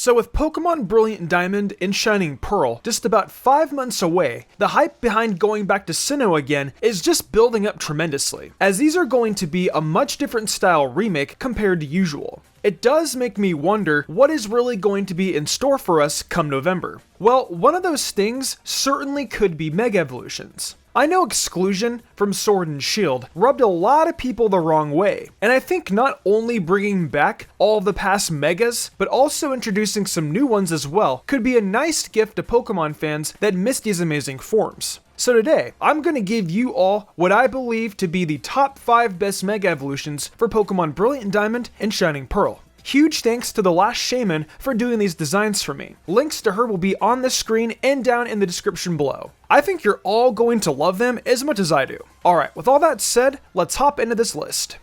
So with Pokemon Brilliant Diamond and Shining Pearl just about 5 months away, the hype behind going back to Sinnoh again is just building up tremendously, as these are going to be a much different style remake compared to usual. It does make me wonder what is really going to be in store for us come November. Well, one of those things certainly could be Mega Evolutions. I know Exclusion from Sword and Shield rubbed a lot of people the wrong way, and I think not only bringing back all of the past Megas, but also introducing some new ones as well could be a nice gift to Pokemon fans that miss these amazing forms. So today, I'm going to give you all what I believe to be the top 5 best Mega Evolutions for Pokemon Brilliant Diamond and Shining Pearl. Huge thanks to The Last Shaman for doing these designs for me. Links to her will be on the screen and down in the description below. I think you're all going to love them as much as I do. Alright, with all that said, let's hop into this list.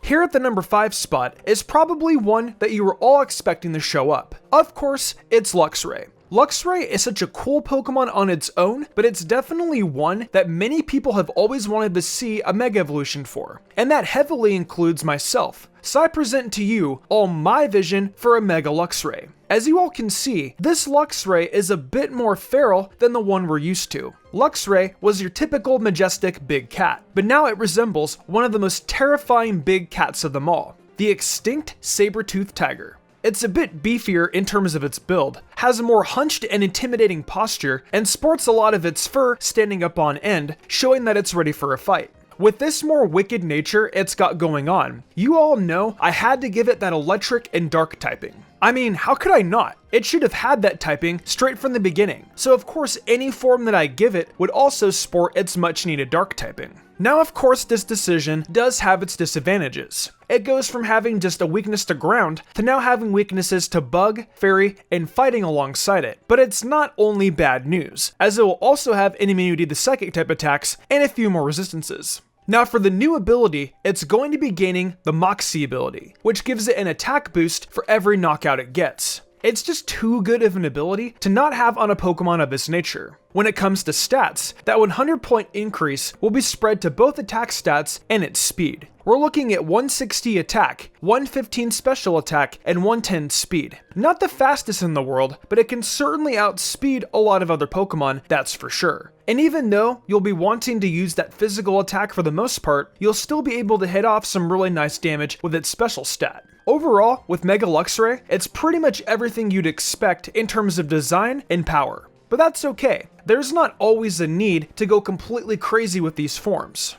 Here at the number 5 spot is probably one that you were all expecting to show up. Of course, it's Luxray. Luxray is such a cool Pokemon on its own, but it's definitely one that many people have always wanted to see a Mega Evolution for, and that heavily includes myself. So I present to you all my vision for a Mega Luxray. As you all can see, this Luxray is a bit more feral than the one we're used to. Luxray was your typical majestic big cat, but now it resembles one of the most terrifying big cats of them all, the extinct saber-toothed tiger. It's a bit beefier in terms of its build, has a more hunched and intimidating posture, and sports a lot of its fur standing up on end, showing that it's ready for a fight. With this more wicked nature it's got going on, you all know I had to give it that electric and dark typing. I mean, how could I not? It should have had that typing straight from the beginning, so of course any form that I give it would also sport its much needed dark typing. Now of course this decision does have its disadvantages. It goes from having just a weakness to ground to now having weaknesses to bug, fairy, and fighting alongside it. But it's not only bad news, as it will also have an immunity to psychic type attacks and a few more resistances. Now for the new ability, it's going to be gaining the Moxie ability, which gives it an attack boost for every knockout it gets. It's just too good of an ability to not have on a Pokemon of this nature. When it comes to stats, that 100 point increase will be spread to both attack stats and its speed. We're looking at 160 attack, 115 special attack, and 110 speed. Not the fastest in the world, but it can certainly outspeed a lot of other Pokemon, that's for sure. And even though you'll be wanting to use that physical attack for the most part, you'll still be able to hit off some really nice damage with its special stat. Overall, with Mega Luxray, it's pretty much everything you'd expect in terms of design and power. But that's okay. There's not always a need to go completely crazy with these forms.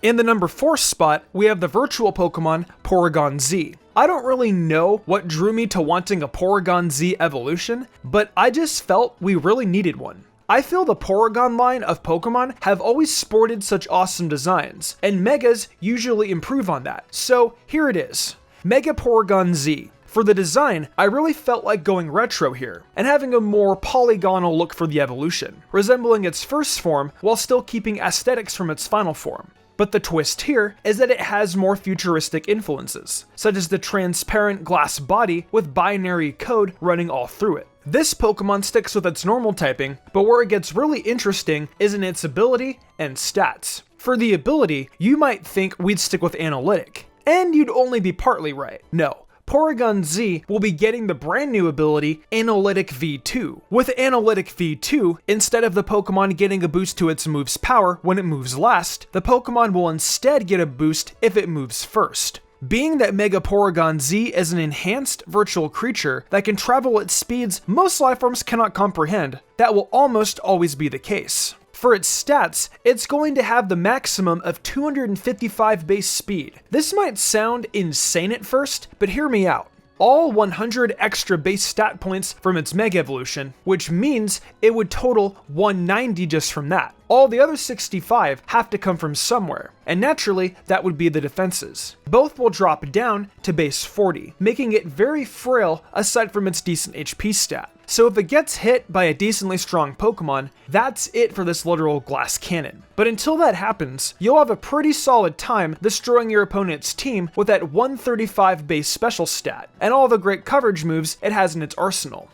In the number 4 spot, we have the virtual Pokemon Porygon Z. I don't really know what drew me to wanting a Porygon Z evolution, but I just felt we really needed one. I feel the Porygon line of Pokemon have always sported such awesome designs, and Megas usually improve on that. So here it is, Mega Porygon Z. For the design, I really felt like going retro here, and having a more polygonal look for the evolution, resembling its first form while still keeping aesthetics from its final form. But the twist here is that it has more futuristic influences, such as the transparent glass body with binary code running all through it. This Pokemon sticks with its normal typing, but where it gets really interesting is in its ability and stats. For the ability, you might think we'd stick with Analytic, and you'd only be partly right. No. Porygon Z will be getting the brand new ability Analytic V2. With Analytic V2, instead of the Pokemon getting a boost to its move's power when it moves last, the Pokemon will instead get a boost if it moves first. Being that Mega Porygon Z is an enhanced virtual creature that can travel at speeds most lifeforms cannot comprehend, that will almost always be the case. For its stats, it's going to have the maximum of 255 base speed. This might sound insane at first, but hear me out. All 100 extra base stat points from its Mega Evolution, which means it would total 190 just from that. All the other 65 have to come from somewhere, and naturally, that would be the defenses. Both will drop down to base 40, making it very frail aside from its decent HP stat. So if it gets hit by a decently strong Pokemon, that's it for this literal glass cannon. But until that happens, you'll have a pretty solid time destroying your opponent's team with that 135 base special stat, and all the great coverage moves it has in its arsenal.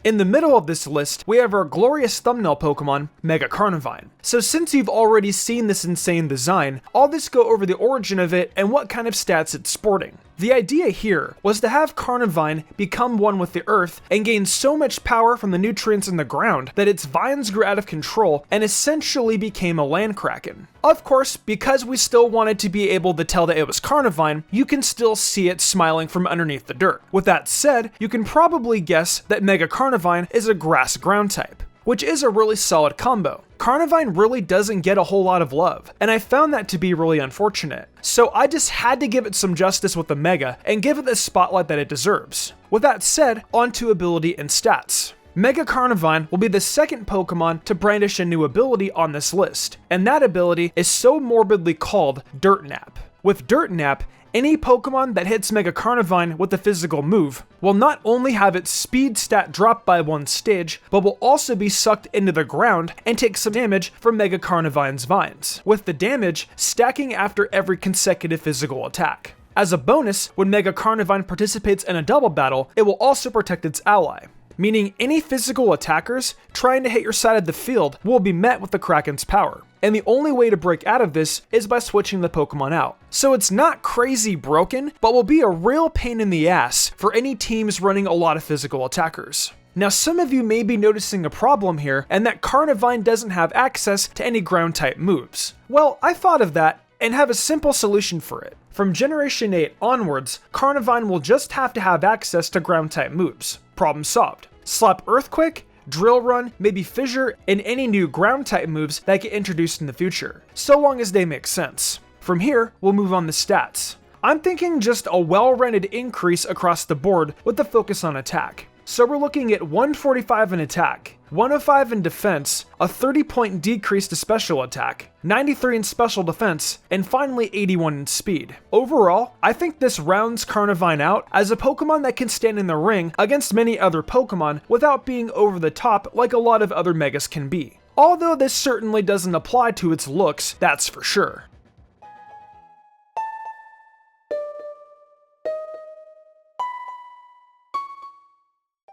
In the middle of this list, we have our glorious thumbnail Pokemon, Mega Carnivan. So since you've already seen this insane design, I'll just go over the origin of it and what kind of stats it's sporting. The idea here was to have Carnivan become one with the earth and gain so much power from the nutrients in the ground that its vines grew out of control and essentially became a land kraken. Of course, because we still wanted to be able to tell that it was Carnivan, you can still see it smiling from underneath the dirt. With that said, you can probably guess that Mega Carnivan is a grass ground type, which is a really solid combo. Carnivan really doesn't get a whole lot of love, and I found that to be really unfortunate. So I just had to give it some justice with the Mega and give it the spotlight that it deserves. With that said, on to ability and stats. Mega Carnivan will be the second Pokemon to brandish a new ability on this list, and that ability is so morbidly called Dirt Nap. With Dirt Nap, any Pokemon that hits Mega Carnivan with a physical move will not only have its speed stat drop by 1 stage, but will also be sucked into the ground and take some damage from Mega Carnivan's vines, with the damage stacking after every consecutive physical attack. As a bonus, when Mega Carnivan participates in a double battle, it will also protect its ally, meaning any physical attackers trying to hit your side of the field will be met with the Kraken's power. And the only way to break out of this is by switching the Pokemon out. So it's not crazy broken, but will be a real pain in the ass for any teams running a lot of physical attackers. Now some of you may be noticing a problem here, and that Carnivan doesn't have access to any ground type moves. Well, I thought of that and have a simple solution for it. From Generation 8 onwards, Carnivan will just have to have access to ground type moves. Problem solved. Slap Earthquake, Drill Run, maybe Fissure, and any new ground type moves that get introduced in the future, so long as they make sense. From here, we'll move on to stats. I'm thinking just a well-rounded increase across the board with the focus on attack. So we're looking at 145 in attack, 105 in defense, a 30-point decrease to special attack, 93 in special defense, and finally 81 in speed. Overall, I think this rounds Carnivan out as a Pokemon that can stand in the ring against many other Pokemon without being over the top like a lot of other Megas can be. Although this certainly doesn't apply to its looks, that's for sure.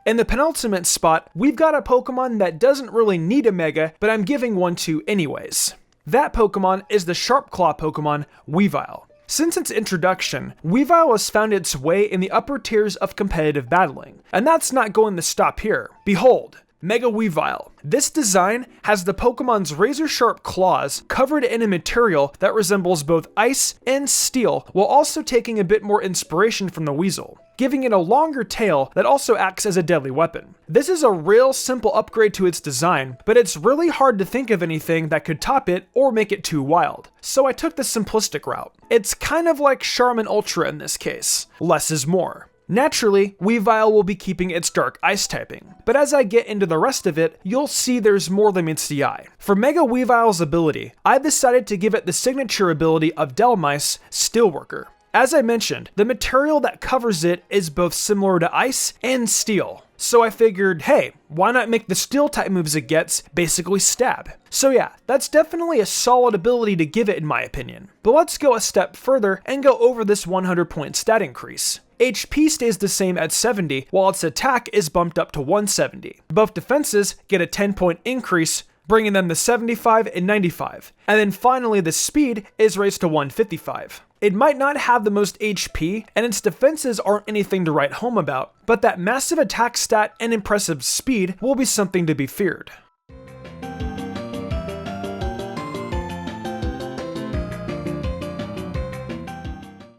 In the penultimate spot, we've got a Pokemon that doesn't really need a Mega, but I'm giving one to anyways. That Pokemon is the Sharp Claw Pokemon, Weavile. Since its introduction, Weavile has found its way in the upper tiers of competitive battling, and that's not going to stop here. Behold, Mega Weavile. This design has the Pokemon's razor-sharp claws covered in a material that resembles both ice and steel, while also taking a bit more inspiration from the Weasel, giving it a longer tail that also acts as a deadly weapon. This is a real simple upgrade to its design, but it's really hard to think of anything that could top it or make it too wild. So I took the simplistic route. It's kind of like Charmin Ultra in this case. Less is more. Naturally, Weavile will be keeping its dark ice typing, but as I get into the rest of it, you'll see there's more than meets the eye. For Mega Weavile's ability, I decided to give it the signature ability of Delmice, Steelworker. As I mentioned, the material that covers it is both similar to ice and steel. So I figured, hey, why not make the steel type moves it gets basically stab? So yeah, that's definitely a solid ability to give it in my opinion. But let's go a step further and go over this 100-point stat increase. HP stays the same at 70, while its attack is bumped up to 170. Both defenses get a 10-point increase, bringing them to 75 and 95. And then finally the speed is raised to 155. It might not have the most HP, and its defenses aren't anything to write home about, but that massive attack stat and impressive speed will be something to be feared.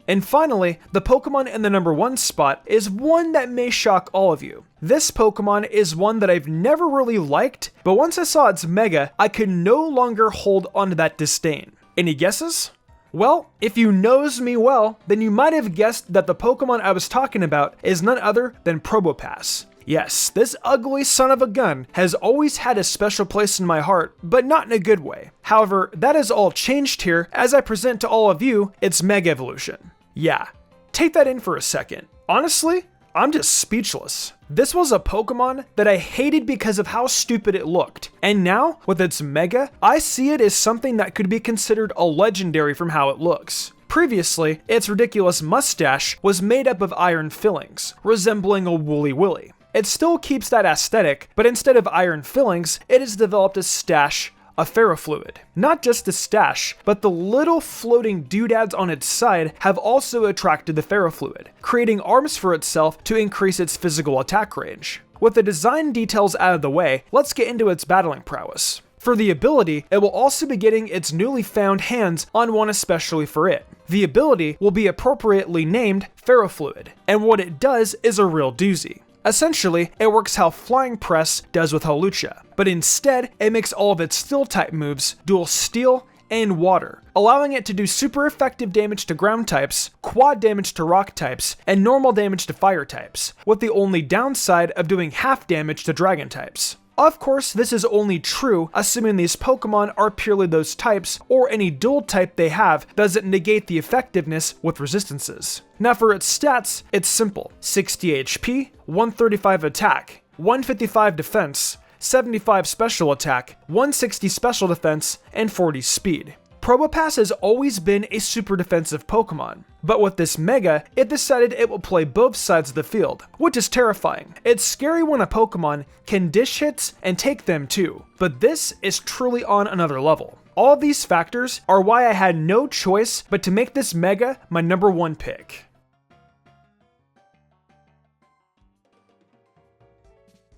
And finally, the Pokemon in the number 1 spot is one that may shock all of you. This Pokemon is one that I've never really liked, but once I saw its Mega, I could no longer hold onto that disdain. Any guesses? Well, if you knows me well, then you might have guessed that the Pokemon I was talking about is none other than Probopass. Yes, this ugly son of a gun has always had a special place in my heart, but not in a good way. However, that has all changed here as I present to all of you its Mega Evolution. Yeah, take that in for a second. Honestly, I'm just speechless. This was a Pokemon that I hated because of how stupid it looked, and now, with its Mega, I see it as something that could be considered a legendary from how it looks. Previously, its ridiculous mustache was made up of iron fillings, resembling a woolly willy. It still keeps that aesthetic, but instead of iron fillings, it has developed a stash of ferrofluid. Not just the stash, but the little floating doodads on its side have also attracted the ferrofluid, creating arms for itself to increase its physical attack range. With the design details out of the way, let's get into its battling prowess. For the ability, it will also be getting its newly found hands on one especially for it. The ability will be appropriately named Ferrofluid, and what it does is a real doozy. Essentially, it works how Flying Press does with Hawlucha, but instead, it makes all of its Steel-type moves dual Steel and Water, allowing it to do super effective damage to ground types, quad damage to rock types, and normal damage to fire types, with the only downside of doing half damage to dragon types. Of course, this is only true assuming these Pokemon are purely those types, or any dual type they have doesn't negate the effectiveness with resistances. Now for its stats, it's simple. 60 HP, 135 attack, 155 defense, 75 special attack, 160 special defense, and 40 speed. Probopass has always been a super defensive Pokemon, but with this Mega, it decided it will play both sides of the field, which is terrifying. It's scary when a Pokemon can dish hits and take them too, but this is truly on another level. All of these factors are why I had no choice but to make this Mega my #1 pick.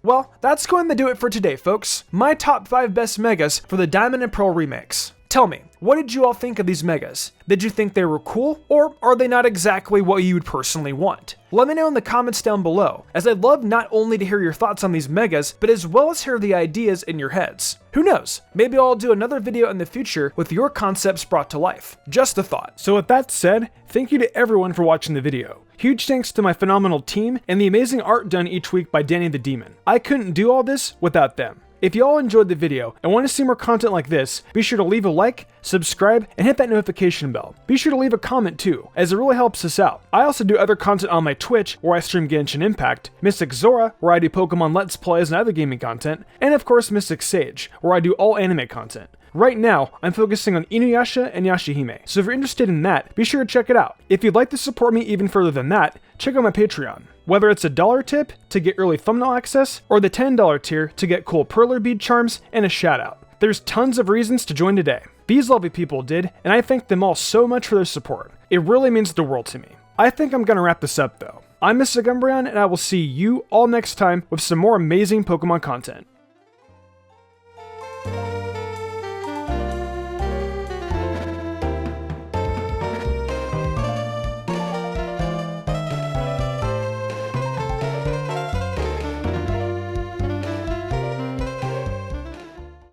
Well, that's going to do it for today, folks. My top 5 best Megas for the Diamond and Pearl remakes. Tell me, what did you all think of these Megas? Did you think they were cool, or are they not exactly what you would personally want? Let me know in the comments down below, as I'd love not only to hear your thoughts on these Megas, but as well as hear the ideas in your heads. Who knows, maybe I'll do another video in the future with your concepts brought to life. Just a thought. So with that said, thank you to everyone for watching the video. Huge thanks to my phenomenal team and the amazing art done each week by Danny the Demon. I couldn't do all this without them. If you all enjoyed the video and want to see more content like this, be sure to leave a like, subscribe, and hit that notification bell. Be sure to leave a comment too, as it really helps us out. I also do other content on my Twitch, where I stream Genshin Impact, Mystic Zora, where I do Pokemon Let's Plays and other gaming content, and of course MysticSage, where I do all anime content. Right now, I'm focusing on Inuyasha and Yashahime, so if you're interested in that, be sure to check it out. If you'd like to support me even further than that, check out my Patreon. Whether it's a $1 tip to get early thumbnail access, or the $10 tier to get cool perler bead charms and a shout out. There's tons of reasons to join today. These lovely people did, and I thank them all so much for their support. It really means the world to me. I think I'm gonna wrap this up though. I'm Mr. Umbreon, and I will see you all next time with some more amazing Pokemon content.